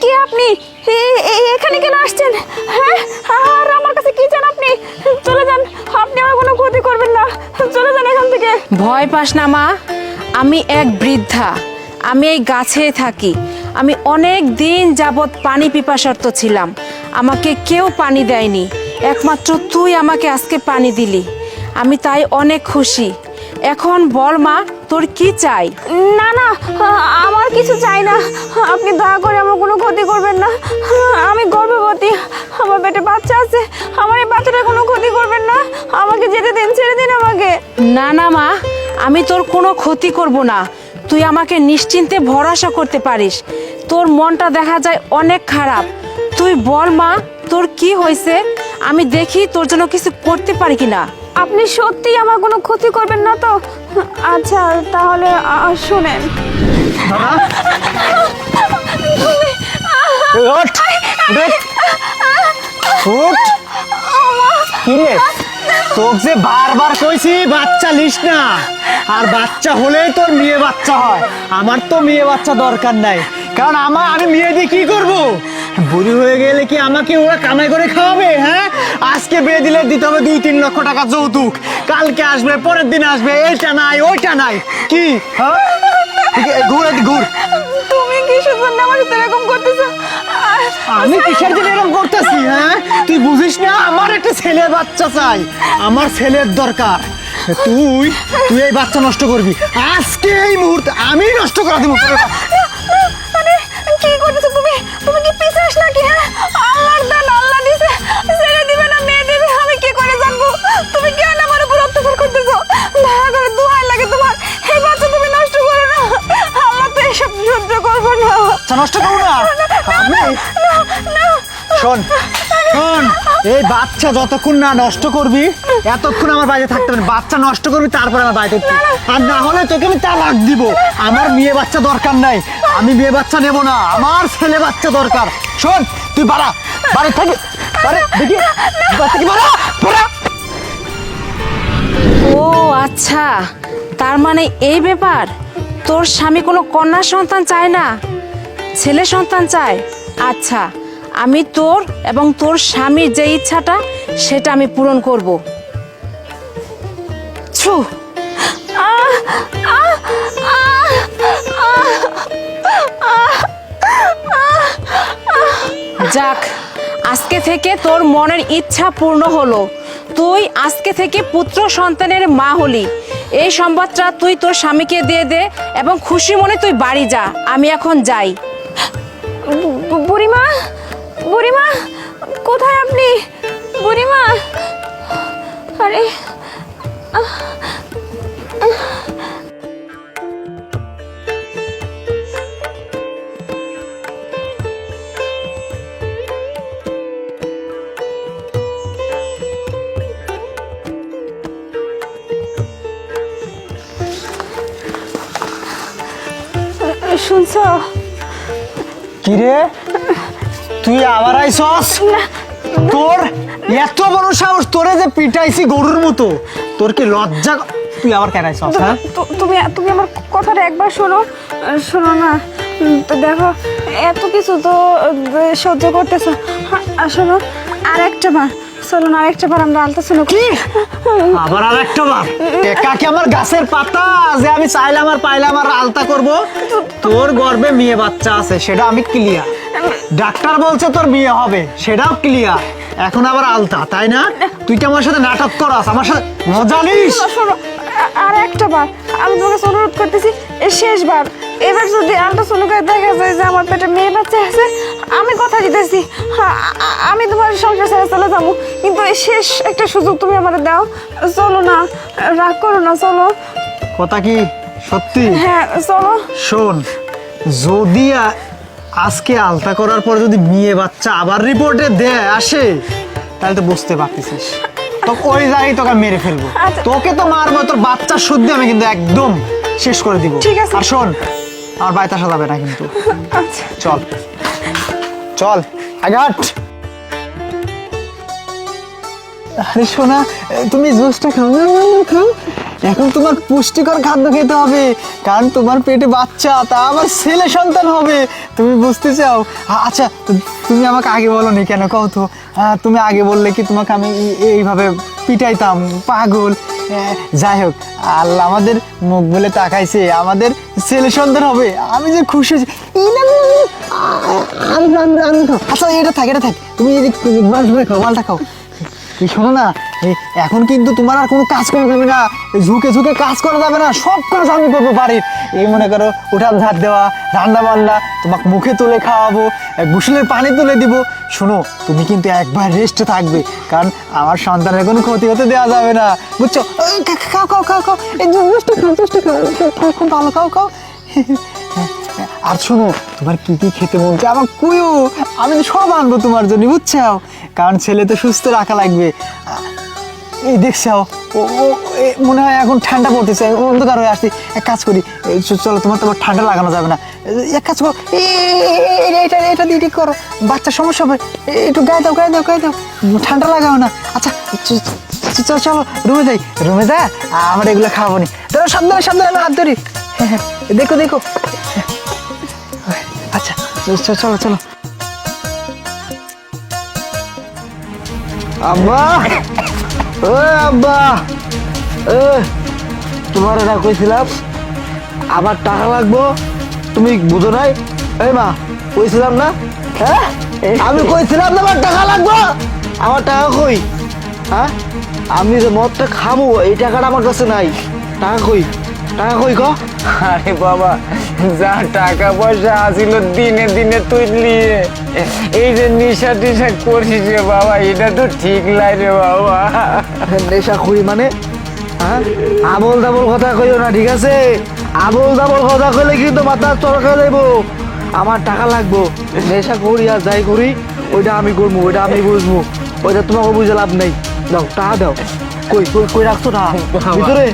কে আপনি? এখানে কেন আসছেন? হ্যাঁ, আর আমার কাছে কি চান আপনি? চলে যান, আপনি আমার কোনো ক্ষতি করবেন না। চলে যান এখান থেকে। ভয় পাস না মা, আমি এক বৃদ্ধা, আমি এই গাছেই থাকি। আমি অনেক দিন যাবৎ পানি পিপাসার্ত ছিলাম, আমাকে কেউ পানি দেয়নি, একমাত্র তুই আমাকে আজকে পানি দিলি, আমি তাই অনেক খুশি। এখন বল মা, তোর কি চাই? না না, আমার কিছু চাই না। আপনি দয়া করে আমার কোনো ক্ষতি করবেন না। আমি গর্ভবতী, আমার পেটে বাচ্চা আছে, আমার এই বাচ্চাটার কোনো ক্ষতি করবেন না। আমাকে যেতে দিন, ছেড়ে দিন আমাকে। না না মা, আমি তোর কোনো ক্ষতি করব না, তুই আমাকে নিশ্চিন্তে ভরসা করতে পারিস। তোর মনটা দেখা যায় অনেক খারাপ, তুই বল মা তোর কি হয়েছে, আমি দেখি তোর জন্য কিছু করতে পারি কিনা। আপনি সত্যি আমার কোনো ক্ষতি করবেন না তো? আচ্ছা তাহলে শুনেন। তোকে যে বারবার কইছি বাচ্চা লিস না, আর বাচ্চা হলেই তোর মেয়ে বাচ্চা হয়। আমার তো মেয়ে বাচ্চা দরকার নাই, কারণ আমি মেয়ে দিয়ে কি করবো? বুড়ি হয়ে গেলে কি আমাকে ওরা কামাই করে খাওয়াবে? হ্যাঁ, আজকে বিয়ে দিলে দিতে হবে 2-3 লক্ষ টাকা যৌতুক, কালকে আসবে, পরের দিন আসবে, এইটা নাই ওইটা নাই, কি হ্যাঁ? ঘুর ঘুর। তুমি কিসের জন্য আমার সাথে এরকম করতেছো? আমি কিসের জন্য এরকম করতেছি? হ্যাঁ, তুই বুঝিস না আমার একটা ছেলে বাচ্চা চাই, আমার ছেলের দরকার। তুই এই বাচ্চা নষ্ট করবি আজকে, এই মুহূর্তে আমি নষ্ট করে দিব। মানে কি করতেছো তুমি? তুমি কি পিছাস নাকি? হ্যাঁ, আল্লাহর দান আল্লাহ দিছে, ছেড়ে দিবে না মেয়ে দিবে আমি কি করে জানবো? তুমি কেন আমার উপর অত্যাচার করতেছো? দয়া করে দোহাই লাগে তোমার, এই বাচ্চা তুমি নষ্ট করো না। আল্লাহ তো এসব সহ্য করবো না। বাচ্চা নষ্ট করবো না আমি? শোন শোন, এই বাচ্চা যতক্ষণ না নষ্ট করবি এতক্ষণ আমার বাড়িতে থাকতে হবে। বাচ্চা নষ্ট করবি তারপরে আমার বাড়িতে, আর না হলে তোকে আমি তালাক দিব। আমার মেয়ে বাচ্চা দরকার নাই, আমি মেয়ে বাচ্চা নেব না, আমার ছেলে বাচ্চা দরকার। শোন, তুই বাড়া বাড়ি থাকি, দেখি বাচ্চা কি বাড়া বাড়া। ও আচ্ছা, তার মানে এই ব্যাপার, তোর স্বামী কোনো কন্যা সন্তান চায় না, ছেলে সন্তান চায়। আচ্ছা, আমি তোর এবং তোর স্বামীর যে ইচ্ছাটা সেটা আমি পূরণ করব। ছু। যাক, আজকে থেকে তোর মনের ইচ্ছা পূর্ণ হলো, তুই আজকে থেকে পুত্র সন্তানের মা হলি। এই সংবাদটা তুই তোর স্বামীকে দিয়ে দে এবং খুশি মনে তুই বাড়ি যা। আমি এখন যাই। বুড়িমা, বুড়িমা কোথায় আপনি? বুড়িমা, আরে শুনছো? কিরে, তুই আবার আইছস? তোর এত বড় সাহস, তোরে যে পিটাইছি গরুর মতো, তোর কি লজ্জা? তুই আবার কেন আইছস? হ্যাঁ, তুমি আমার কথাটা একবার শোনো। শোনো না, তো দেখো এত কিছু তো সহ্য করতেছো, শোনো আরেকটা বার, চলো না আরেকটা বার আমরা আলতা শুনো। কি আবার আরেকটা বার? টেকা কি আমার গাছের পাতা যে আমি চাইলাম আর পাইলাম আর আলতা করব? তোর গর্ভে মেয়ে বাচ্চা আছে, সেটা আমি ক্লিয়ার। ডাক্তার বলছে তোর বিয়ে হবে, সেটাও ক্লিয়ার। এখন আবার আলতা, তাই না? তুই কি আমার সাথে নাটক করাস? আমার সাথে মজা নিস? শোনো আর একটা বার আমি তোমাকে অনুরোধ করতেছি, শেষবার, এবার যদি আল্ট্রাসাউন্ডে দেখা যায় যে আমার পেটে মেয়ে বাচ্চা আছে, আমি কথা দিতেছি আমি তোমার সংসার ছেড়ে চলে যাবো, কিন্তু এই শেষ একটা সুযোগ তুমি আমার দাও। চলো না, রাগ করো না, চলো। কথা কি সত্যি? হ্যাঁ চলো। শোন, যদি আজকে আলতা করার পর যদি মেয়ে বাচ্চা আবার রিপোর্টে দেয় আসে, তাহলে তো বুঝতে পারতেছিস, তো ওই জায়গায় তোকে মেরে ফেলবো। তোকে তো মারবো, তোর বাচ্চার শুদ্ধি আমি কিন্তু একদম শেষ করে দিব। ঠিক আছে। আর শোন, আমার বাড়িতে আসা যাবে না কিন্তু। আচ্ছা চল চল আঘাট। আরে শোনা, তুমি জুসটা খাও না? খাও। এখন তোমার পুষ্টিকর খাদ্য খেতে হবে, কারণ তোমার পেটে বাচ্চা, তা আবার ছেলে সন্তান হবে। তুমি বুঝতে চাও? আচ্ছা, তুমি আমাকে আগে বলো নি কেন, কও তো। তুমি আগে বললে কি তোমাকে আমি এইভাবে পিটাইতাম? পাগল। যাই হোক, আল্লাহ আমাদের মুখ বলে তাকাইছে, আমাদের ছেলে সন্তান হবে। আমি যে খুশি হয়েছি। আচ্ছা, এটা থাক, এটা থাক। তুমি মালটা খাও, মালটা খাও। এই শোনো না, এখন কিন্তু তোমার আর কোনো কাজ করা যাবে না, ঝুঁকে ঝুঁকে কাজ করা যাবে না, সব কাজ আমি করবো বাড়ির। এই মনে করো, উঠান ঝাড় দেওয়া, রান্না বান্না, তোমাকে মুখে তুলে খাওয়াবো, গোসলের পানি তুলে দিব। শোনো, তুমি কিন্তু একবার রেস্টে থাকবে, কারণ আমার সন্তানের কোনো ক্ষতি হতে দেওয়া যাবে না, বুঝছো? খাও খাও খাও খাও, এই খাও, খুব ভালো, খাও খাও। আর শোনো, তোমার কি কি খেতে মন চায় আমার কুয়ো, আমি তো সব আনবো তোমার জন্য, বুঝছো? কারণ ছেলে তো সুস্থ রাখা লাগবে। এই দেখছো, ও মনে হয় এখন ঠান্ডা পড়তেছে, অন্ধকার হয়ে আসছি। এক কাজ করি, চলো, তোমার তো আবার ঠান্ডা লাগানো যাবে না। এক কাজ করো, এটা দিয়ে ঠিক করো, বাচ্চার সমস্যা হবে। একটু গায়ে দাও, গায়ে দাও, গায়ে দাও, ঠান্ডা লাগাও না। আচ্ছা চলো, রুমে যাই, রুমে যা, আমরা এগুলো খাওয়াবো নি। তাহলে সাবধানে সাবধানে, আমি হাত ধরি। হ্যাঁ, দেখো দেখো। আচ্ছা চলো চলো। আব্বা, ও আব্বা, তোমার না কইছিলাম আমার টাকা লাগবো, তুমি বুঝো নাই? এই মা, কইছিলাম না? হ্যাঁ, আমি কইছিলাম না আমার টাকা লাগবো। আমার টাকা কই? হ্যাঁ, আমি যে মদটা খাবো এই টাকাটা আমার কাছে নাই। টাকা কই? টাকা কই গো? আরে বাবা, যা টাকা পয়সা আসিল দিনে দিনে তুই নিয়ে এই যে নেশা টেশা করছিস রে বাবা, এটা তো ঠিক লাই রে বাবা। নেশা করি মানে? হ্যাঁ, আবল দাবল কথা কইও না, ঠিক আছে? আবল দাবল কথা কইলে কিন্তু মাথা চরকা যাইব। আমার টাকা লাগবো, নেশা করি আর যাই করি ওইটা আমি করবো, ওইটা আমি বুঝবো, ওইটা তোমাকে বুঝে লাভ নেই। দাও, টাকা দাও। কই কই কই রাখছো টাকা? ভিতরে?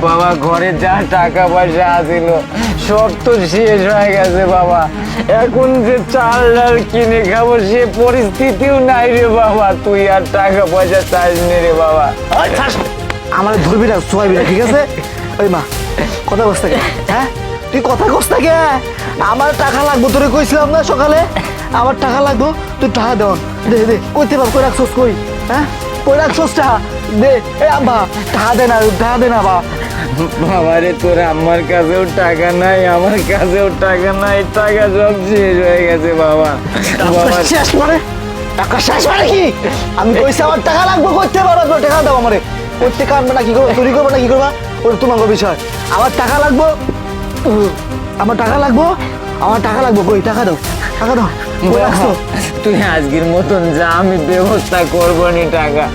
বাবা, ঘরে যা টাকা পয়সা আসিল সব তো শেষ হয়ে গেছে বাবা। এখন যে চাল ডাল কিনে খাবো সে পরিস্থিতিও নাই রে বাবা। তুই আর টাকা পয়সা চাইস নে রে বাবা। আমার ধরবি না, শোয়াবি না, ঠিক আছে? ওই মা, কথা কস থাকে? হ্যাঁ, তুই কথা কস থাকে? আমার টাকা লাগবো, তোরে কইছিলাম না সকালে আমার টাকা লাগবো, তুই টাকা দেওয়ান। দে দে, কইতে পার, কই রাখছোস? কই? হ্যাঁ, কই রাখছোস টাকা? দে। এ আব্বা, টাকা দে না, টাকা দে না বা। বাবা রে, তোর আমার কাছেও টাকা নাই, আমার কাছেও টাকা নাই, টাকা সব শেষ হয়ে গেছে বাবা। বাবা শেষ মানে? টাকা শেষ মানে কি? আমি কইছি আমার টাকা লাগবো, করতে পারো, টাকা দাও আমারে। করতে কানবে না, কি করবো? চুরি করবো না কি করবা? ওটা তোমার বিষয়। আমার টাকা লাগবো, আমার টাকা লাগবো, আমার টাকা লাগবো। কই? টাকা দাও, টাকা দাও। কই রাখছো? তুই আজকের মতন যা, আমি ব্যবস্থা করবো নি টাকা।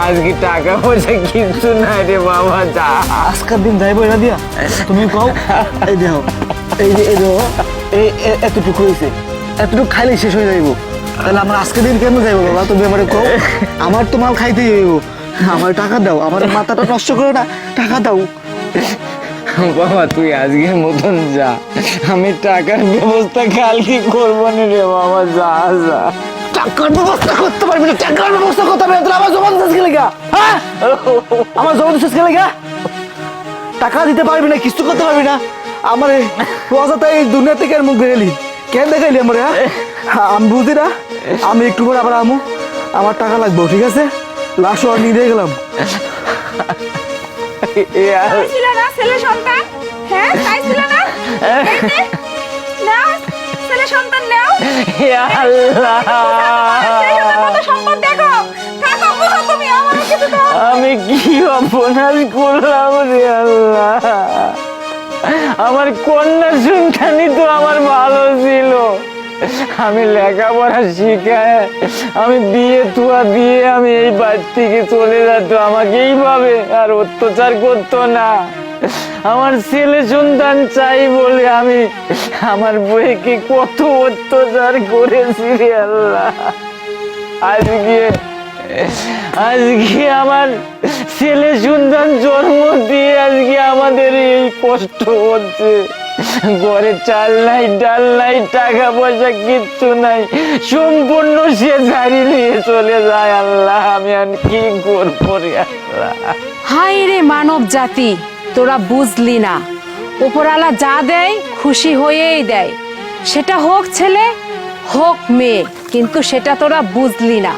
আজকে টাকা পয়সা কিছু নাই রে বাবা, যা। আজকের দিন যাইবো এটা দিয়া? তুমি কও। এই দেহ, এই যে এই দেহ, এই এতটুকু হয়েছে, এতটুকু খাইলে শেষ হয়ে যাইব। তাহলে আমরা আজকের দিন কেন যাইবো বাবা? তুমি আমারে কও। আমার তো মাল খাইতেই হইব। আমার টাকা দাও, আমার মাথাটা নষ্ট করো না, টাকা দাও। বাবা, তুই আজকের মতন যা, আমি টাকার ব্যবস্থা কালকে করবো না রে বাবা, যা যা। টাকার ব্যবস্থা করতে পারবি না? টাকার ব্যবস্থা করতে পারবি না? আমার জবান শেষ গেলে গা, হ্যাঁ, আমার জবান শেষ গেলে গা। টাকা দিতে পারবি না, কিছু করতে পারবি না। আমার অযথা এই দুনিয়া থেকে মুখ দেখালি কেন দেখাইলি আমার? হ্যাঁ, আমি বুঝি না, আমি একটু পরে আবার আমু। আমার টাকা লাগবে, ঠিক আছে? লাস্ট আর নিয়ে গেলাম। ছিল না ছেলে সন্তান? হ্যাঁ, চাইছিল না? এই নে, নাও, ছেলে সন্তান নাও। সেই সাথে কত সম্পদ দেখো। থাকো, বুঝো তুমি, আমার কিছু দাও। আমি কি অপরাধ করলাম রে আল্লাহ? আমার কন্যা সন্তানই তো আমার ভালো ছিল। আমি লেখাপড়া শিখায়, আমি বিয়ে থুয়া দিয়ে আমি এই বাড়ি থেকে চলে যেত, আমাকে এইভাবে আর অত্যাচার করতো না। আমার ছেলে সন্তান চাই বলে আমি আমার বউকে কত অত্যাচার করেছি রে আল্লাহ। আজকে আমার ছেলে সন্তান জন্ম দিয়ে আজকে আমাদের এই কষ্ট হচ্ছে। ঘরে চাল নাই, ডাল নাই, টাকা পয়সা কিচ্ছু নাই, সম্পূর্ণ সে ঝাড়ি নিয়ে চলে যায়। আল্লাহ, আমি আর কি করবো রে আল্লাহ। হায় রে মানব জাতি, তোরা বুঝলি না, উপরালা যা দেয় খুশি হয়েই দেয়, সেটা হোক ছেলে হোক মেয়ে, কিন্তু সেটা তোরা বুঝলি না।